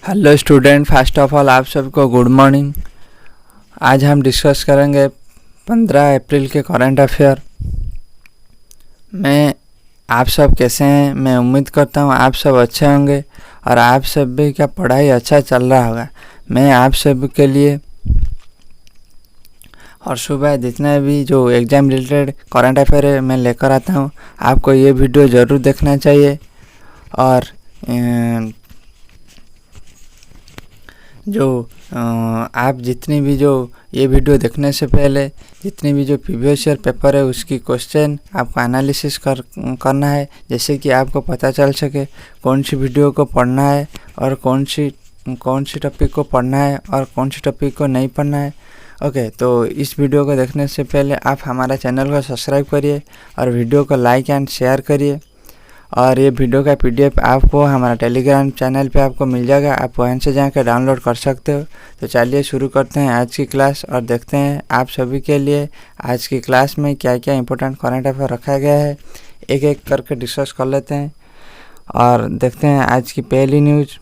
Hello student, first of all आप सबको good morning. आज हम डिस्कस करेंगे 15 अप्रैल के करंट अफेयर में। आप सब कैसे हैं? मैं उम्मीद करता हूँ आप सब अच्छे होंगे और आप सब भी का पढ़ाई अच्छा चल रहा होगा। मैं आप सब के लिए और सुबह जितने भी जो एग्ज़ाम रिलेटेड करंट अफेयर है मैं लेकर आता हूँ। आपको ये वीडियो ज़रूर देखना चाहिए और आप जितनी भी जो ये वीडियो देखने से पहले जितनी भी जो प्रीवियस ईयर पेपर है उसकी क्वेश्चन आपको एनालिसिस करना है, जैसे कि आपको पता चल सके कौन सी वीडियो को पढ़ना है और कौन सी टॉपिक को पढ़ना है और कौन सी टॉपिक को नहीं पढ़ना है। ओके, तो इस वीडियो को देखने से पहले आप हमारा चैनल को सब्सक्राइब करिए और वीडियो को लाइक एंड शेयर करिए। और ये वीडियो का पीडीएफ आपको हमारा टेलीग्राम चैनल पे आपको मिल जाएगा, आप वहाँ से जाकर डाउनलोड कर सकते हो। तो चलिए शुरू करते हैं आज की क्लास और देखते हैं आप सभी के लिए आज की क्लास में क्या क्या इंपॉर्टेंट करंट अफेयर रखा गया है। एक एक करके डिस्कस कर लेते हैं और देखते हैं आज की पहली न्यूज़।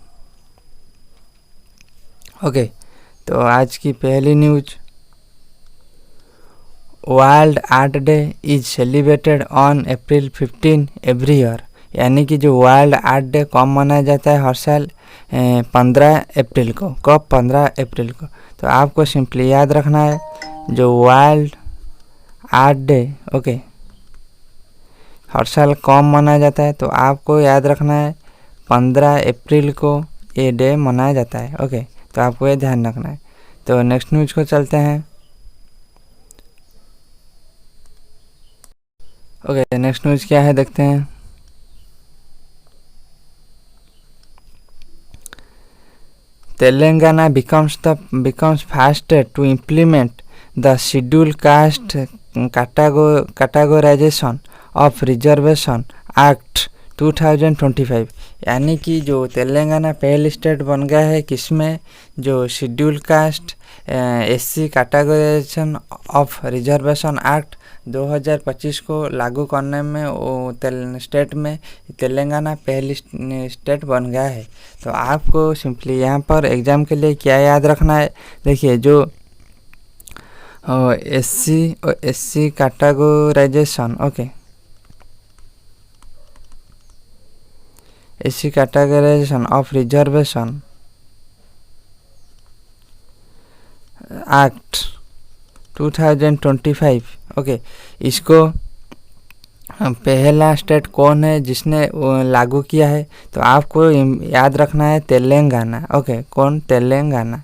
ओके, तो आज की पहली news, world art day is celebrated on April 15 every year. यानी कि जो वर्ल्ड आर्ट डे कब मनाया जाता है हर साल? 15 अप्रैल को। कब? 15 अप्रैल को। तो आपको सिंपली याद रखना है जो वर्ल्ड आर्ट डे ओके हर साल कब मनाया जाता है, तो आपको याद रखना है 15 अप्रैल को ये डे मनाया जाता है। ओके, तो आपको ये ध्यान रखना है। तो नेक्स्ट न्यूज़ को चलते हैं। ओके, नेक्स्ट न्यूज़ क्या है देखते हैं। Telangana becomes first to implement the Scheduled Caste Categorization of Reservation Act 2025। यानी कि जो तेलंगाना पहली स्टेट बन गया है किसमें? जो schedule caste SC categorization of reservation act 2025 को लागू करने में वो स्टेट में तेलंगाना पहली स्टेट बन गया है। तो आपको सिंपली यहाँ पर एग्ज़ाम के लिए क्या याद रखना है? देखिए, जो SC categorization SC categorization of reservation act 2025। Okay, इसको पहला स्टेट कौन है जिसने लागू किया है? तो आपको याद रखना है तेलंगाना। ओके, कौन? तेलंगाना।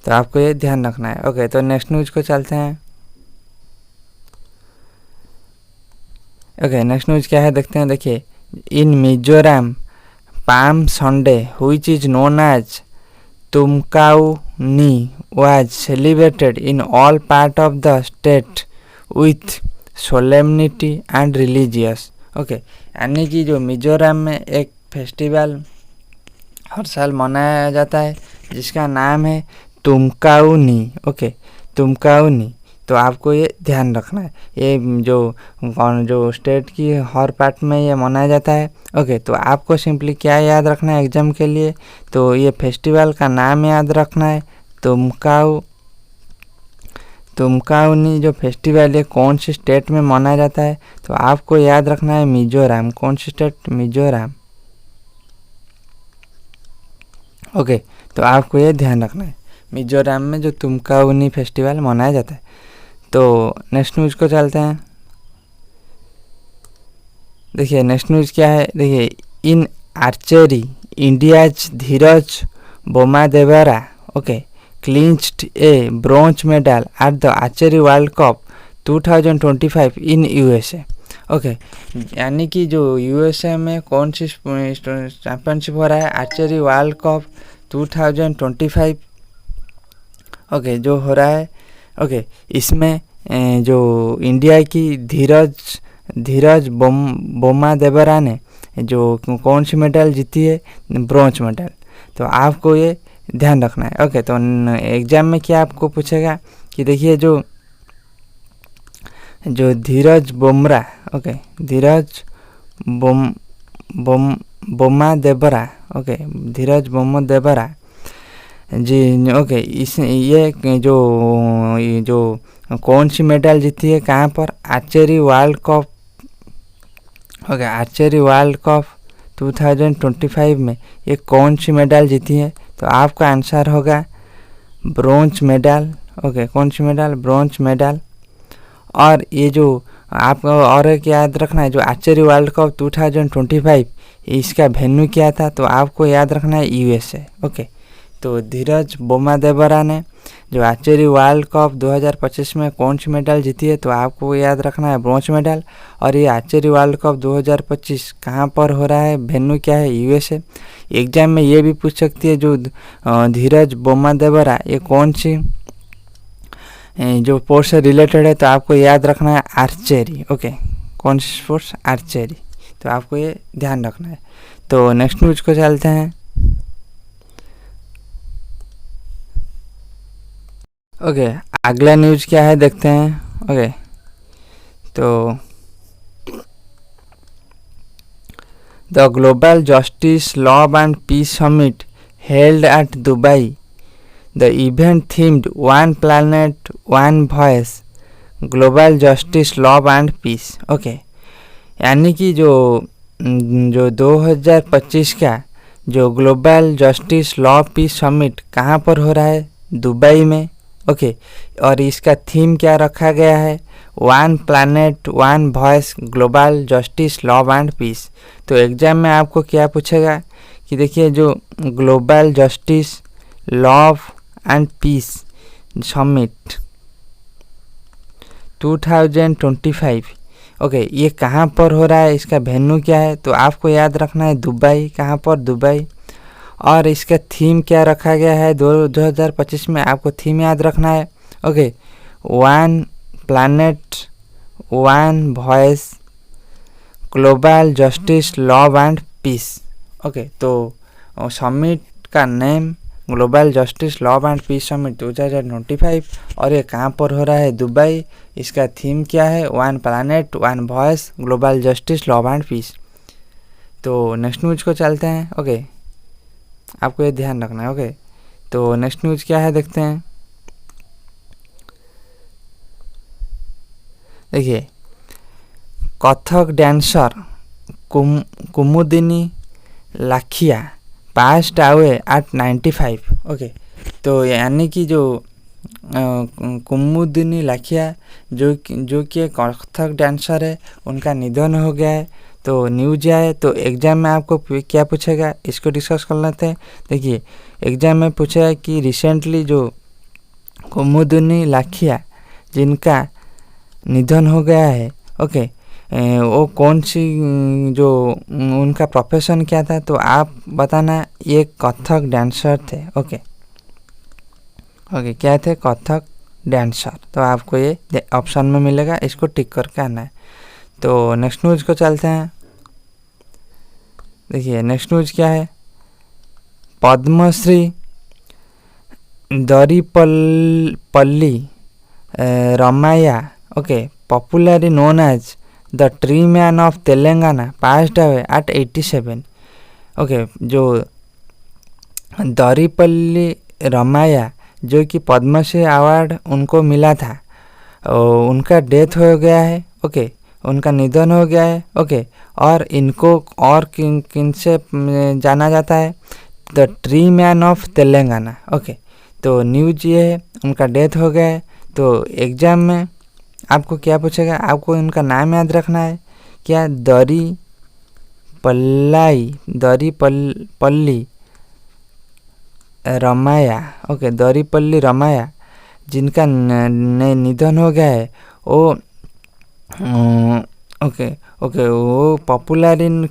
तो आपको ये ध्यान रखना है। ओके, तो नेक्स्ट न्यूज़ को चलते हैं। ओके, नेक्स्ट न्यूज़ क्या है देखते हैं। देखिए, in Mizoram palm Sunday which is known as तुमकाउनी was celebrated in all part of the state with solemnity and religious। Okay, यानी कि जो मिजोरम में एक फेस्टिवल हर साल मनाया जाता है जिसका नाम है तुमकाउनी। ओके, तुमकाउनी। तो आपको ये ध्यान रखना है, ये जो स्टेट की हर पार्ट में ये मनाया जाता है। ओके, तो आपको सिंपली क्या याद रखना है एग्ज़ाम के लिए? तो ये फेस्टिवल का नाम याद रखना है तुमकाउनी। जो फेस्टिवल है कौन सी स्टेट में मनाया जाता है? तो आपको याद रखना है मिजोरम। कौन सी स्टेट? मिजोरम। ओके, तो आपको ये ध्यान रखना है मिजोरम में जो तुमकाउनी फेस्टिवल मनाया जाता है। तो नेक्स्ट न्यूज़ को चलते हैं। देखिए, नेक्स्ट न्यूज़ क्या है। देखिए, in archery India's Dhiraj Bommadevara clinched a bronze medal at the Archery World Cup 2025 in USA। Okay, यानी कि जो यूएसए में कौन सी चैम्पियनशिप हो रहा है? आर्चरी वर्ल्ड कप 2025 ओके जो हो रहा है। ओके, इसमें जो इंडिया की धीरज बोमादेवरा ने जो कौन सी मेडल जीती है? Bronze medal. तो आपको ये ध्यान रखना है। ओके, तो एग्ज़ाम में क्या आपको पूछेगा कि देखिए जो धीरज बोमरा धीरज बोम्मादेवरा, ओके, धीरज बोम्मादेवरा जी, ओके। इस ये जो कौन सी मेडल जीती है, कहाँ पर, archery world cup, okay, archery world cup 2025 में ये कौन सी मेडल जीती है? तो आपका आंसर होगा ब्रोंज मेडल, ओके, कौन सी मेडल, ब्रोंज मेडल। और ये जो आपको और एक याद रखना है, जो आर्चरी वर्ल्ड कप 2025 इसका वेन्यू क्या था? तो आपको याद रखना है यूएसए, ओके। तो धीरज बोम्मादेवरा ने जो आर्चरी वर्ल्ड कप 2025 में कौन सी मेडल जीती है? तो आपको याद रखना है ब्रोंज मेडल। और ये आर्चरी वर्ल्ड कप 2025 कहाँ पर हो रहा है, वेन्यू क्या है? यूएसए। एग्जाम में ये भी पूछ सकती है, जो धीरज बोम्मादेवरा ये कौन सी जो स्पोर्ट्स से रिलेटेड है? तो आपको याद रखना है आर्चरी, ओके, कौन सी स्पोर्ट्स? आर्चरी। तो आपको ये ध्यान रखना है। तो नेक्स्ट न्यूज को चलते हैं, ओके। अगला न्यूज क्या है देखते हैं, ओके। तो the global justice love and peace summit held at Dubai, the event themed one planet one voice, global justice love and peace, okay. यानी कि जो 2025 का जो global justice love peace summit कहाँ पर हो रहा है? दुबई में, ओके। और इसका थीम क्या रखा गया है? One planet one voice, global justice love and peace. तो एग्जाम में आपको क्या पूछेगा कि देखिए, जो global justice love and peace summit 2025, okay, ये कहाँ पर हो रहा है, इसका वेन्यू क्या है? तो आपको याद रखना है दुबई, कहाँ पर? दुबई। और इसका थीम क्या रखा गया है 2025 में? आपको थीम याद रखना है, okay, one planet one voice, global justice love and peace, okay. तो समिट का name global justice love and peace summit 2025, और ये कहाँ पर हो रहा है? दुबई। इसका थीम क्या है? One planet one voice, global justice love and peace. तो नेक्स्ट न्यूज को चलते हैं, ओके, आपको ये ध्यान रखना है, ओके। तो नेक्स्ट न्यूज क्या है देखते हैं, देखिए, Kathak dancer Kumudini Lakhia passed away at 95, okay. तो यानी कि जो कुमुदिनी लाखिया जो कि कथक डांसर है, उनका निधन हो गया है। तो न्यूज आए, तो एग्जाम में आपको क्या पूछेगा, इसको डिस्कस कर लेते हैं। देखिए, एग्जाम में पूछेगा कि रिसेंटली जो कुमुदिनी लाखिया जिनका निधन हो गया है, ओके, वो कौन सी, जो उनका प्रोफेशन क्या था? तो आप बताना। ये कथक डांसर थे, ओके, ओके, क्या थे? कथक डांसर। तो आपको ये ऑप्शन में मिलेगा, इसको टिक करके आना है। तो नेक्स्ट न्यूज को चलते हैं, देखिए, नेक्स्ट न्यूज क्या है, Padmashri Daripalli Ramaiah, okay, popularly known as the tree man of Telangana, passed away at 87, okay. जो दरीपल्ली रमैया जो कि पद्मश्री अवार्ड उनको मिला था, उनका डेथ हो गया है, ओके, उनका निधन हो गया है, ओके। और इनको और किन से जाना जाता है? The tree man of Telangana, okay. तो न्यूज ये है, उनका डेथ हो गया है। तो एग्जाम में आपको क्या पूछेगा? आपको इनका नाम याद रखना है, क्या? दरीपल्ली रमैया, ओके, दरीपल्ली रमैया जिनका निधन हो गया है, वो ओके, ओके, वो पॉपुलर इन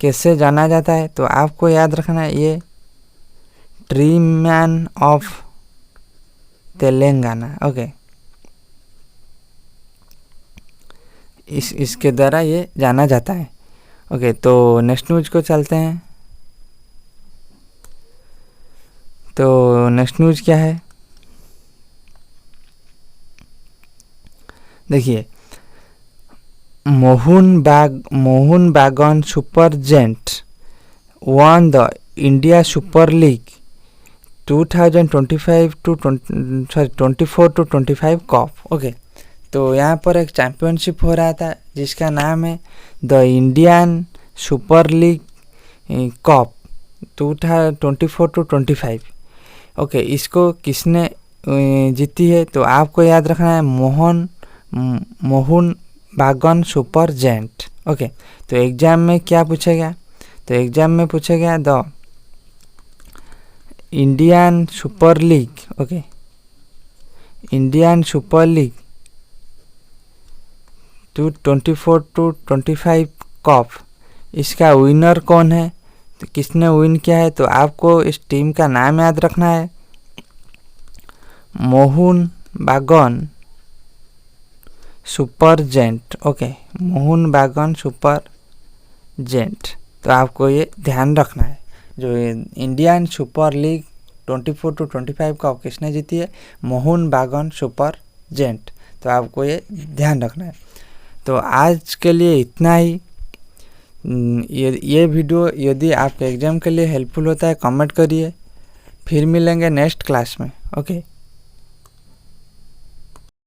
कैसे जाना जाता है? तो आपको याद रखना है, ये tree man of Telangana, okay, इसके द्वारा ये जाना जाता है, ओके। तो नेक्स्ट न्यूज को चलते हैं। तो नेक्स्ट न्यूज क्या है, देखिए, Mohun Bagan super giant won the India Super League 2024 to 25 cup. ओके, तो यहाँ पर एक चैम्पियनशिप हो रहा था जिसका नाम है the Indian super league cup 2024 to 25। Okay, इसको किसने जीती है? तो आपको याद रखना है Mohan Bagan super gent. Okay, तो एग्जाम में क्या पूछा गया? तो एग्जाम में पूछा गया the Indian super league. Okay, Indian super league 24 to 25 cup, इसका विनर कौन है? तो किसने विन किया है? तो आपको इस टीम का नाम याद रखना है Mohan Bagan super gent. Okay, Mohan Bagan super gent. तो आपको ये ध्यान रखना है, जो Indian super league 24 to 25 cup किसने जीती है? Mohan Bagan super gent. तो आपको ये ध्यान रखना है। तो आज के लिए इतना ही। ये वीडियो यदि आपके एग्जाम के लिए हेल्पफुल होता है कमेंट करिए। फिर मिलेंगे नेक्स्ट क्लास में। ओके।